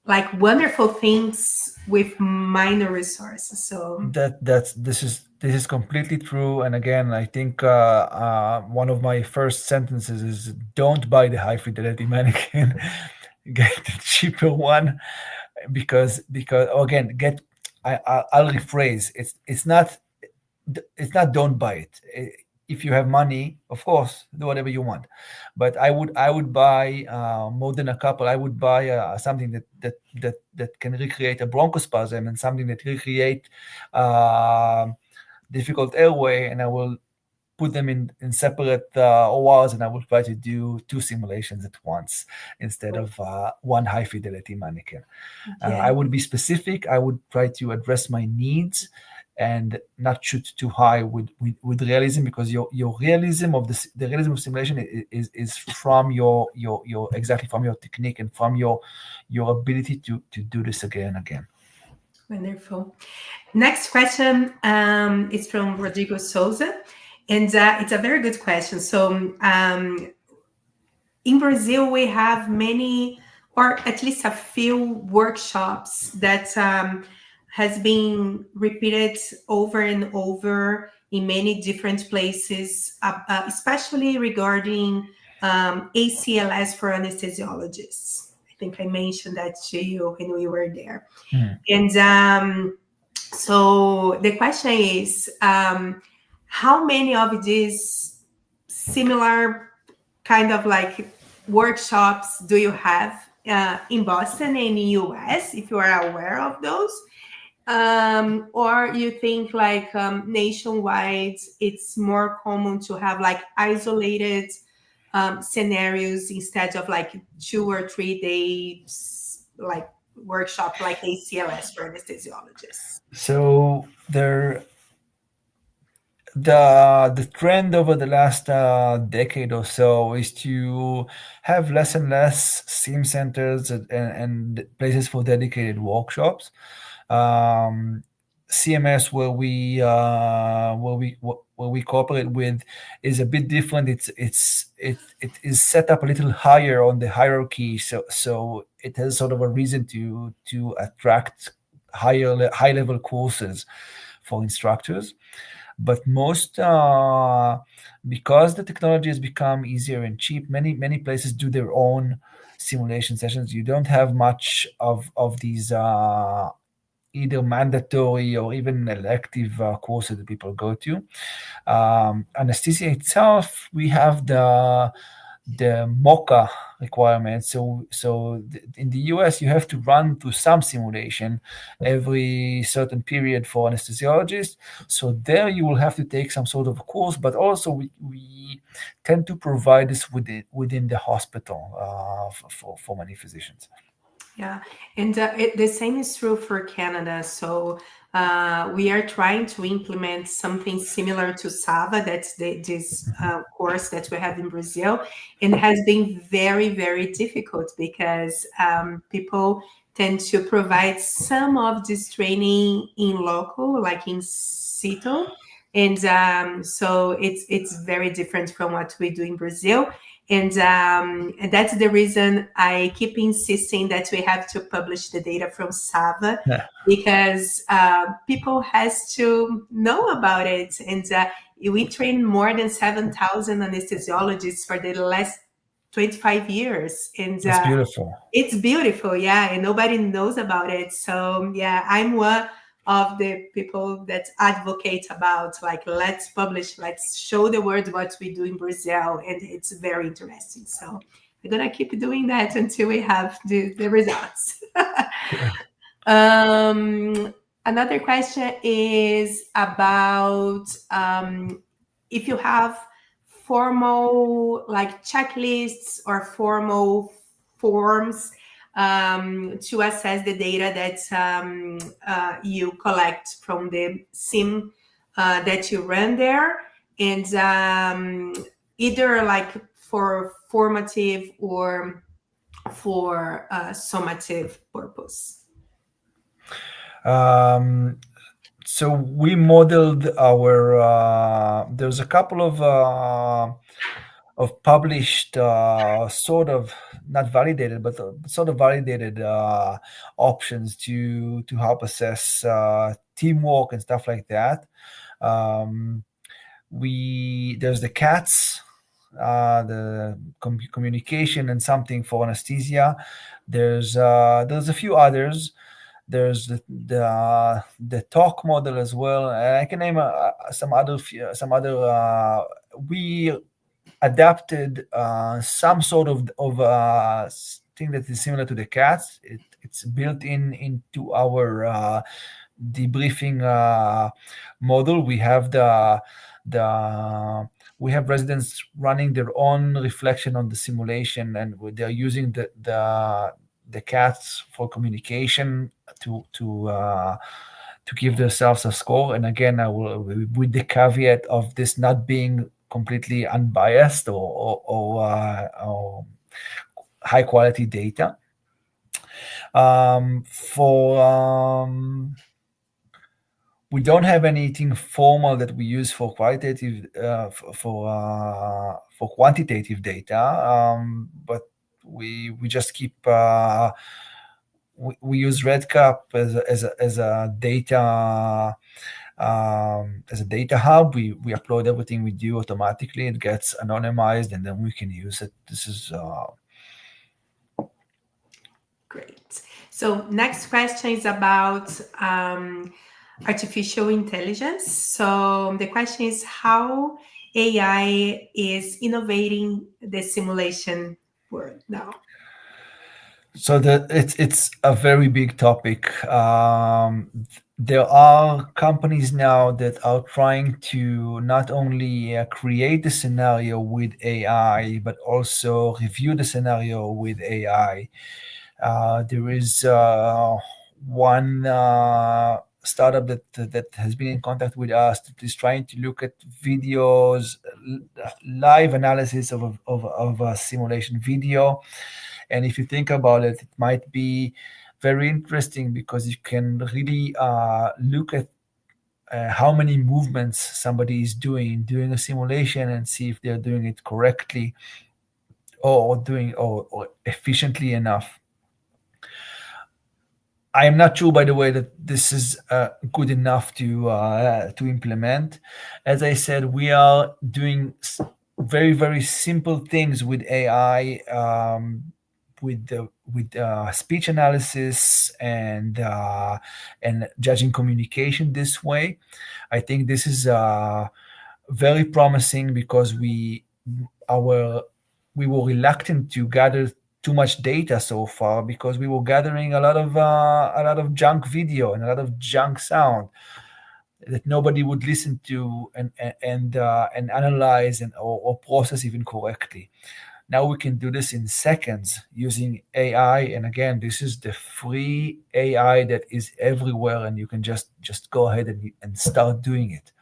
Speaker 3: like wonderful things with minor resources. So
Speaker 2: this is completely true. And again, I think one of my first sentences is, don't buy the high fidelity mannequin, get the cheaper one, because again, I'll rephrase. It's not don't buy it. If you have money, of course, do whatever you want. But I would buy more than a couple. I would buy something that can recreate a bronchospasm and something that recreate difficult airway, and I will put them in separate ORs, and I will try to do 2 simulations at once instead of one high fidelity mannequin. I would be specific. I would try to address my needs and not shoot too high with realism, because your realism of the realism of simulation is from your exactly from your technique and from your ability to do this again and again.
Speaker 3: Wonderful. Next question is from Rodrigo Souza, and it's a very good question. So in Brazil, we have many, or at least a few workshops that has been repeated over and over in many different places, especially regarding ACLS for anesthesiologists. I think I mentioned that to you when we were there. And so the question is, how many of these similar kind of like workshops do you have in Boston and in the US, if you are aware of those? Or you think like nationwide, it's more common to have like isolated scenarios instead of like 2 or 3 days like workshop like ACLS for anesthesiologists?
Speaker 2: So the trend over the last decade or so is to have less and less sim centers and places for dedicated workshops. CMS, where we cooperate with, is a bit different. It is set up a little higher on the hierarchy, so it has sort of a reason to attract high level courses for instructors. But most, because the technology has become easier and cheap, many places do their own simulation sessions. You don't have much of these either mandatory or even elective courses that people go to. Anesthesia itself, we have the MOCA requirement. So in the US, you have to run through some simulation every certain period for anesthesiologists. So there you will have to take some sort of course, but also we tend to provide this within the hospital for many physicians.
Speaker 3: Yeah, and the same is true for Canada. So we are trying to implement something similar to SAVA. That's this course that we have in Brazil, and it has been very, very difficult because people tend to provide some of this training in local, like in situ, and so it's very different from what we do in Brazil. And that's the reason I keep insisting that we have to publish the data from SAVA, because people has to know about it. And we train more than 7,000 anesthesiologists for the last 25 years. And
Speaker 2: it's beautiful.
Speaker 3: It's beautiful, yeah, and nobody knows about it. So yeah, I'm one of the people that advocate about, like, let's publish, let's show the world what we do in Brazil, and it's very interesting. So we're gonna keep doing that until we have the results. Another question is about if you have formal, like, checklists or formal forms to assess the data that you collect from the sim that you run there, and either like for formative or for summative purpose.
Speaker 2: So we modeled our. There's a couple of published, sort of not validated, but sort of validated options to help assess teamwork and stuff like that. There's the CATS, the communication and something for anesthesia. There's a few others. There's the talk model as well, and I can name some other. We adapted some sort of thing that is similar to the CATS. It's built into our debriefing model. We have we have residents running their own reflection on the simulation, and they're using the CATS for communication to give themselves a score. And again, I will, with the caveat of this not being completely unbiased or high quality data. We don't have anything formal that we use for qualitative for quantitative data, but we just keep we use RedCap as a data hub. We upload everything we do automatically. It gets anonymized, and then we can use it. This is
Speaker 3: great. So next question is about artificial intelligence. So the question is how AI is innovating the simulation world now.
Speaker 2: So it's a very big topic. There are companies now that are trying to not only create the scenario with AI, but also review the scenario with AI. There is one startup that has been in contact with us, that is trying to look at videos, live analysis of a simulation video. And if you think about it, it might be very interesting because you can really look at how many movements somebody is doing during a simulation and see if they're doing it correctly or efficiently enough. I am not sure, by the way, that this is good enough to implement. As I said, we are doing very, very simple things with AI, with speech analysis and judging communication this way. I think this is very promising because we were reluctant to gather too much data so far because we were gathering a lot of junk video and a lot of junk sound that nobody would listen to and analyze or process even correctly. Now we can do this in seconds using AI, and again, this is the free AI that is everywhere, and you can just go ahead and start doing it.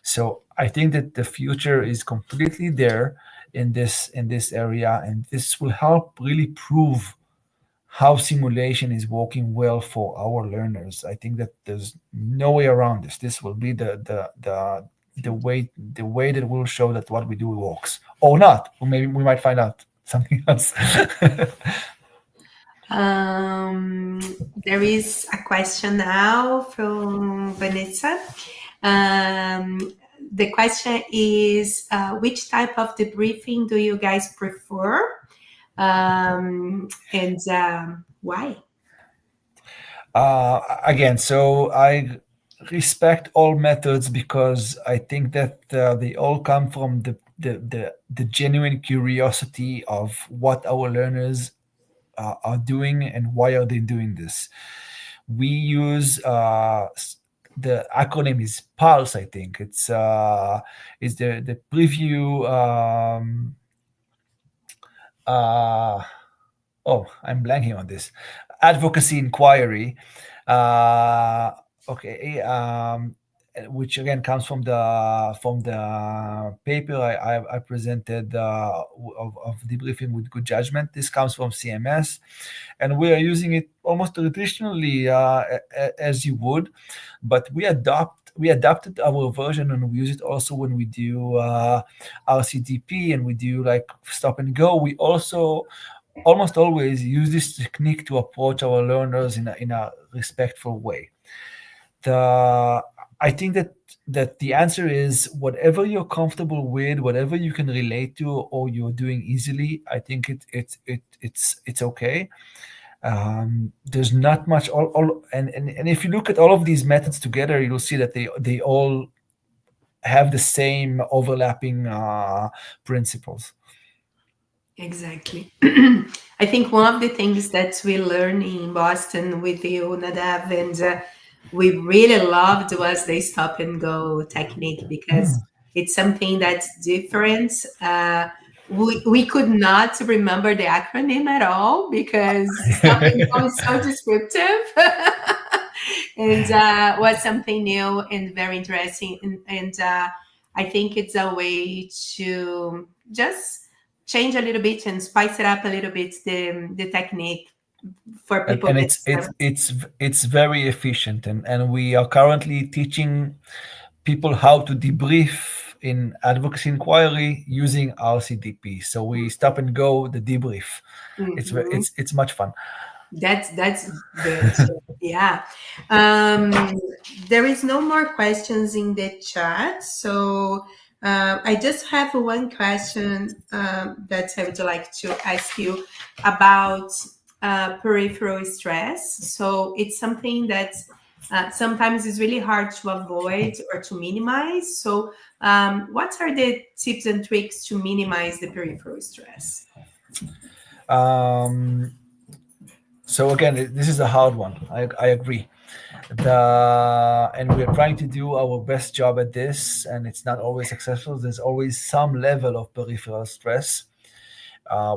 Speaker 2: So I think that the future is completely there in this area, and this will help really prove how simulation is working well for our learners. I think that there's no way around this. This will be the way that will show that what we do works, or not. Or maybe we might find out something else.
Speaker 3: There is a question now from Vanessa. The question is, which type of debriefing do you guys prefer, and why?
Speaker 2: Again, so I respect all methods because I think that they all come from the genuine curiosity of what our learners are doing and why are they doing this. We use the acronym is PULSE. I think it's the preview. I'm blanking on this. Advocacy inquiry. Which again comes from the paper I presented of debriefing with good judgment. This comes from CMS, and we are using it almost traditionally as you would, but we adapted our version and we use it also when we do RCDP and we do like stop and go. We also almost always use this technique to approach our learners in a respectful way. I think that the answer is whatever you're comfortable with, whatever you can relate to, or you're doing easily. I think it's okay. There's not much. And if you look at all of these methods together, you'll see that they all have the same overlapping principles.
Speaker 3: Exactly. I think one of the things that we learned in Boston with you, Nadav, and we really loved was the stop and go technique because it's something that's different. We could not remember the acronym at all because stop and go is so descriptive. And was something new and very interesting. And I think it's a way to just change a little bit and spice it up a little bit, the technique for people.
Speaker 2: And it's very efficient. And we are currently teaching people how to debrief in advocacy inquiry using RCDP. So we stop and go the debrief. Mm-hmm. It's much fun.
Speaker 3: That's good. Yeah. There is no more questions in the chat. So I just have one question that I would like to ask you about peripheral stress. So it's something that sometimes is really hard to avoid or to minimize. So what are the tips and tricks to minimize the peripheral stress?
Speaker 2: So again, this is a hard one. I agree. And we're trying to do our best job at this, and it's not always successful. There's always some level of peripheral stress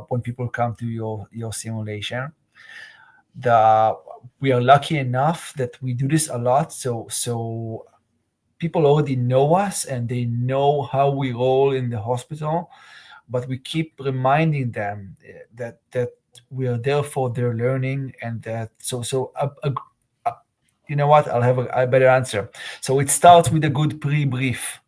Speaker 2: when people come to your simulation. we are lucky enough that we do this a lot. So people already know us and they know how we roll in the hospital, but we keep reminding them that we are there for their learning, and that you know what? I'll have a better answer. So it starts with a good pre-brief.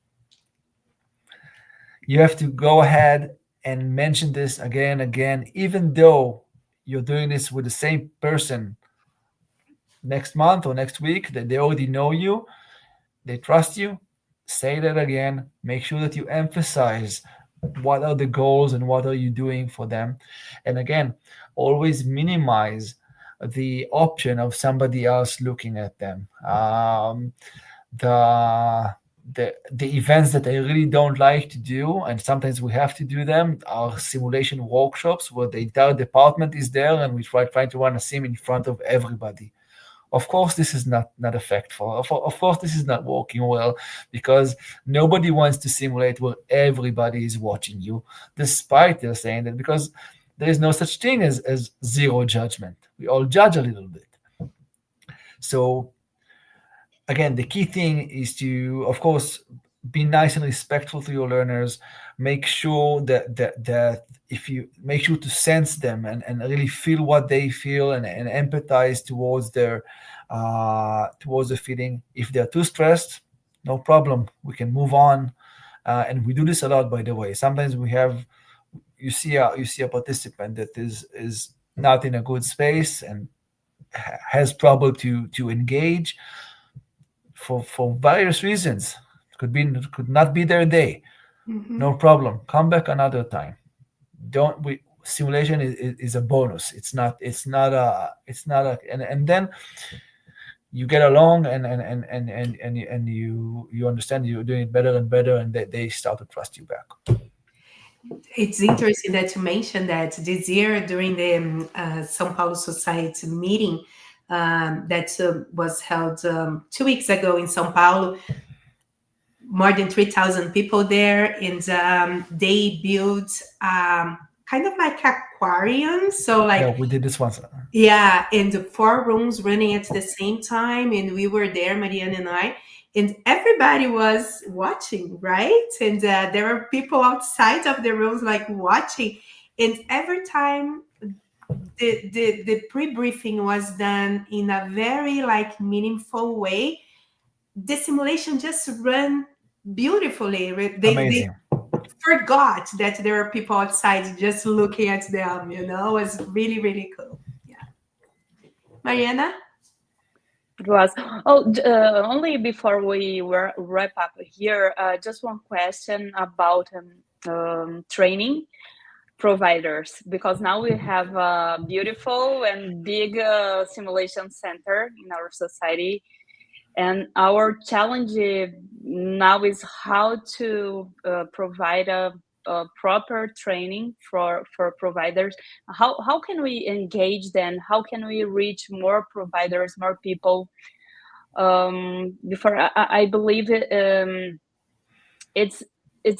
Speaker 2: You have to go ahead and mention this again and again, even though you're doing this with the same person next month or next week, that they already know you, they trust you. Say that again. Make sure that you emphasize what are the goals and what are you doing for them. And again, always minimize the option of somebody else looking at them. The events that I really don't like to do, and sometimes we have to do them, are simulation workshops where the entire department is there and we try to run a sim in front of everybody. Of course, this is not effective. Of course, this is not working well, because nobody wants to simulate where everybody is watching you, despite they're saying that, because there is no such thing as zero judgment. We all judge a little bit. So again, the key thing is to, of course, be nice and respectful to your learners. Make sure that if you make sure to sense them and really feel what they feel and empathize towards the feeling. If they're too stressed, no problem, we can move on. And we do this a lot, by the way. Sometimes you see a participant that is not in a good space and has trouble to engage for various reasons. Could not be their day.
Speaker 3: Mm-hmm.
Speaker 2: No problem. Come back another time. Simulation is a bonus. It's not and then you get along and you understand you're doing it better and better, and they start to trust you back.
Speaker 3: It's interesting that you mentioned that this year during the São Paulo Society meeting that was held 2 weeks ago in São Paulo, more than 3,000 people there, and they built kind of like aquarium. So like,
Speaker 2: yeah, we did this once.
Speaker 3: Yeah, and the 4 rooms running at the same time, and we were there, Mariana and I, and everybody was watching, right? And there were people outside of the rooms like watching, and every time the pre-briefing was done in a very like meaningful way, the simulation just ran beautifully. They forgot that there are people outside just looking at them, it was really, really cool. Yeah. Mariana?
Speaker 1: It was. Only before we wrap up here, just one question about training providers, because now we have a beautiful and big simulation center in our society, and our challenge now is how to provide a proper training for providers. How can we engage them? How can we reach more providers, more people? Before I believe it's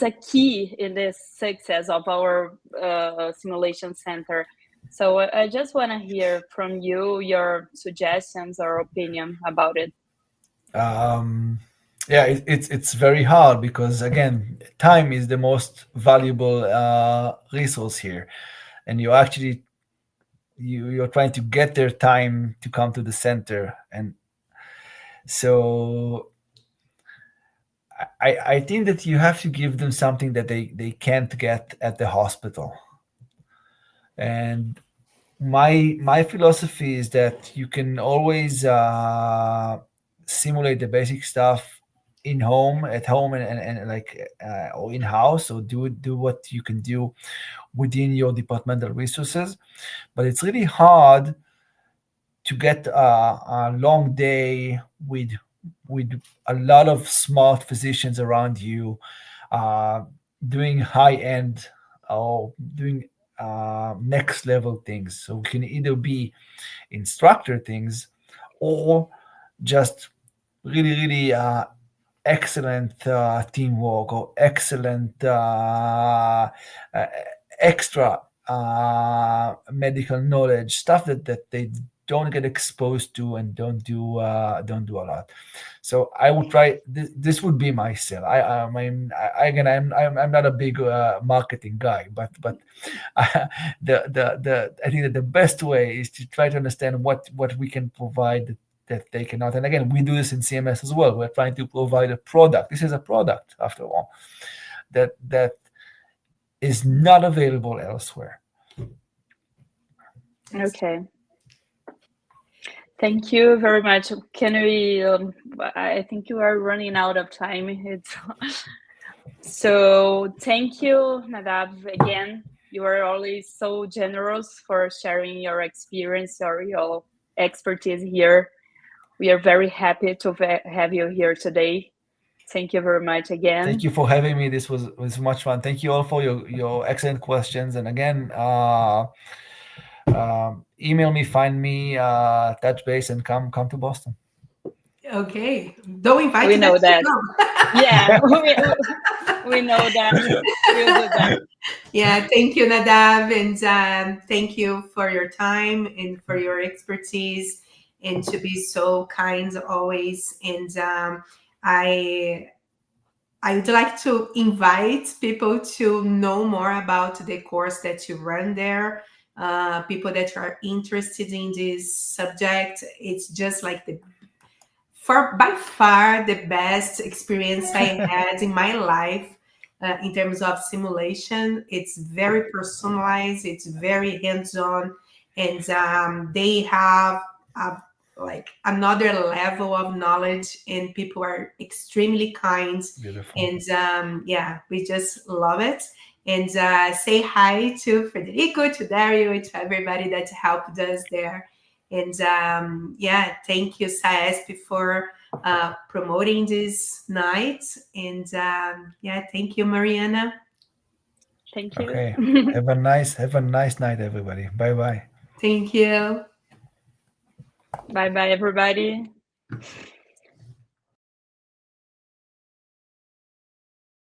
Speaker 1: a key in the success of our simulation center. So I just want to hear from you your suggestions or opinion about it.
Speaker 2: Yeah, it's very hard, because again, time is the most valuable resource here, and you're trying to get their time to come to the center, and so I think that you have to give them something that they can't get at the hospital. And my philosophy is that you can always simulate the basic stuff at home and like or in house, or do what you can do within your departmental resources. But it's really hard to get a long day with a lot of smart physicians around you doing high end or doing next level things. So it can either be instructor things or just really excellent teamwork or excellent extra medical knowledge, stuff that they don't get exposed to and don't do a lot. So I would try. This would be my sell. I'm not a big marketing guy, but I think that the best way is to try to understand what we can provide that they cannot. And again, we do this in CMS as well. We're trying to provide a product. This is a product, after all, that is not available elsewhere.
Speaker 1: Okay. Thank you very much. Can we? I think you are running out of time. So thank you, Nadav, again. You are always so generous for sharing your experience or your expertise here. We are very happy to have you here today. Thank you very much again.
Speaker 2: Thank you for having me. This was much fun. Thank you all for your excellent questions. And again, email me, find me, touch base, and come to Boston.
Speaker 3: Okay, don't invite.
Speaker 1: We know that. Yeah, we know that. We'll do that.
Speaker 3: Yeah, thank you, Nadav, and thank you for your time and for your expertise, and to be so kind always. And I would like to invite people to know more about the course that you run there. People that are interested in this subject. It's just like by far the best experience I had in my life in terms of simulation. It's very personalized, it's very hands-on, and they have like another level of knowledge, and people are extremely kind.
Speaker 2: Beautiful.
Speaker 3: And yeah, we just love it. And say hi to Federico, to Dario, to everybody that helped us there. And yeah, thank you, SAESP, for promoting this night. And yeah, thank you, Mariana.
Speaker 1: Thank you.
Speaker 2: Okay. Have a nice night, everybody. Bye-bye.
Speaker 3: Thank you.
Speaker 1: Bye-bye, everybody.